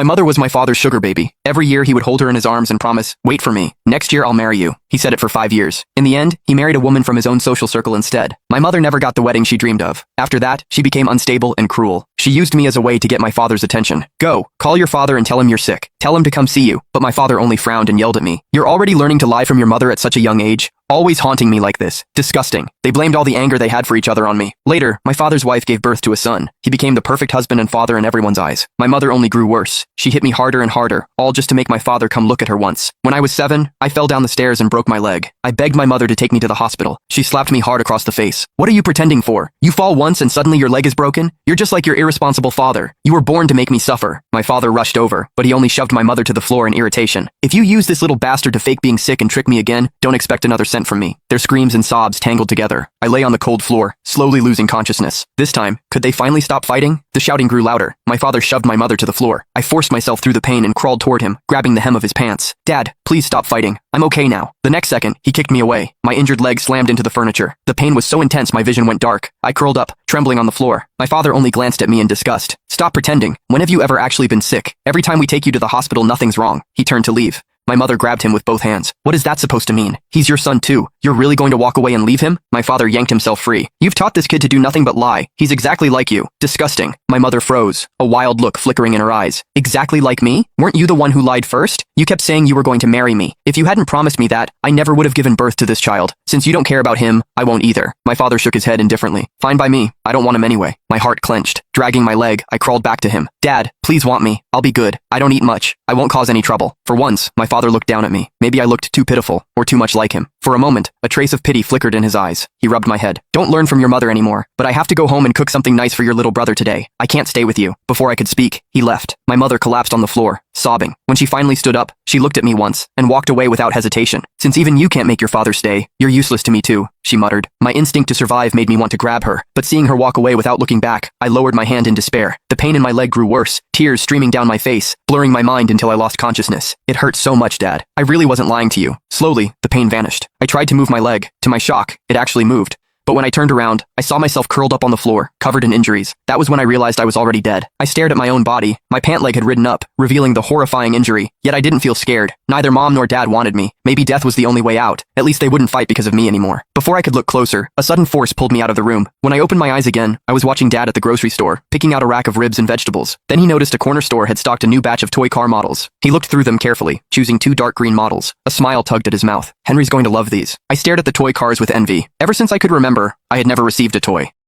My mother was my father's sugar baby. Every year he would hold her in his arms and promise, "Wait for me. Next year I'll marry you." He said it for 5 years. In the end, he married a woman from his own social circle instead. My mother never got the wedding she dreamed of. After that, she became unstable and cruel. She used me as a way to get my father's attention. "Go, call your father and tell him you're sick. Tell him to come see you." But my father only frowned and yelled at me. "You're already learning to lie from your mother at such a young age? Always haunting me like this. Disgusting." They blamed all the anger they had for each other on me. Later, my father's wife gave birth to a son. He became the perfect husband and father in everyone's eyes. My mother only grew worse. She hit me harder and harder, all just to make my father come look at her once. When I was 7, I fell down the stairs and broke my leg. I begged my mother to take me to the hospital. She slapped me hard across the face. "What are you pretending for? You fall once and suddenly your leg is broken? You're just like your irresponsible father. You were born to make me suffer." My father rushed over, but he only shoved my mother to the floor in irritation. "If you use this little bastard to fake being sick and trick me again, don't expect another cent from me." Their screams and sobs tangled together. I lay on the cold floor, slowly losing consciousness. This time, could they finally stop fighting? The shouting grew louder. My father shoved my mother to the floor. I forced myself through the pain and crawled toward him, grabbing the hem of his pants. "Dad, please stop fighting. I'm okay now." The next second, he kicked me away. My injured leg slammed into the furniture. The pain was so intense my vision went dark. I curled up, trembling on the floor. My father only glanced at me in disgust. "Stop pretending. When have you ever actually been sick? Every time we take you to the hospital, nothing's wrong." He turned to leave. My mother grabbed him with both hands. "What is that supposed to mean? He's your son too. You're really going to walk away and leave him?" My father yanked himself free. "You've taught this kid to do nothing but lie. He's exactly like you. Disgusting." My mother froze, a wild look flickering in her eyes. "Exactly like me? Weren't you the one who lied first? You kept saying you were going to marry me. If you hadn't promised me that, I never would have given birth to this child. Since you don't care about him, I won't either." My father shook his head indifferently. "Fine by me. I don't want him anyway." My heart clenched. Dragging my leg, I crawled back to him. "Dad, please want me. I'll be good. I don't eat much. I won't cause any trouble." For once, my father looked down at me. Maybe I looked too pitiful, or too much like him. For a moment, a trace of pity flickered in his eyes. He rubbed my head. "Don't learn from your mother anymore, but I have to go home and cook something nice for your little brother today. I can't stay with you." Before I could speak, he left. My mother collapsed on the floor, sobbing. When she finally stood up, she looked at me once, and walked away without hesitation. "Since even you can't make your father stay, you're useless to me too," she muttered. My instinct to survive made me want to grab her, but seeing her walk away without looking back, I lowered my hand in despair. The pain in my leg grew worse, tears streaming down my face, blurring my mind until I lost consciousness. "It hurt so much, Dad. I really wasn't lying to you." Slowly, the pain vanished. I tried to move my leg. To my shock, it actually moved. But when I turned around, I saw myself curled up on the floor, covered in injuries. That was when I realized I was already dead. I stared at my own body. My pant leg had ridden up, revealing the horrifying injury. Yet I didn't feel scared. Neither Mom nor Dad wanted me. Maybe death was the only way out. At least they wouldn't fight because of me anymore. Before I could look closer, a sudden force pulled me out of the room. When I opened my eyes again, I was watching Dad at the grocery store, picking out a rack of ribs and vegetables. Then he noticed a corner store had stocked a new batch of toy car models. He looked through them carefully, choosing 2 dark green models. A smile tugged at his mouth. "Henry's going to love these." I stared at the toy cars with envy. Ever since I could remember, I had never received a toy.